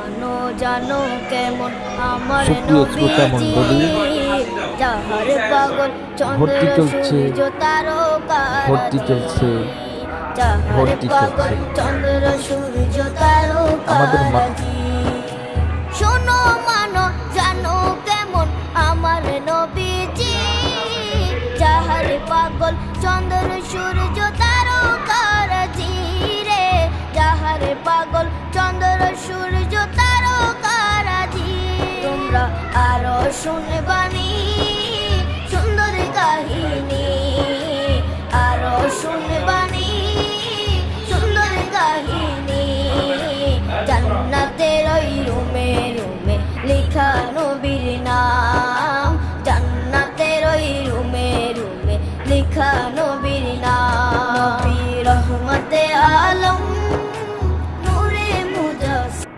মানো জানো কেমন আমার সুপ্রিয় শ্রোতা নবীজি, মণ্ডলী, যাহার পাগল চন্দ্র ভর্তি চলছে, সূর্য ভর্তি তারকারাজি, চলছে, যাহার ভর্তি পাগল চলছে। চন্দ্র সূর্য আমাদের তারকারাজি। শোনো মানো জানো কেমন আমার নবীজি, যাহার পাগল চন্দ্র সূর্য তারকারাজি রে, যাহার পাগল চন্দ্র সূর্য তারকারাজি। তোমরা আরো শুনবানি সুন্দর কাহিনী, আরো শুনবানি সুন্দর কাহিনী, জান্নাতের ওই রুমে রুমে লেখা নবীর নাম, জান্নাতের ওই রুমে রুমে লেখা নবীর নাম। নবী রহমতে আলম নূরে মুজাসসিম।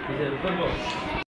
Dice,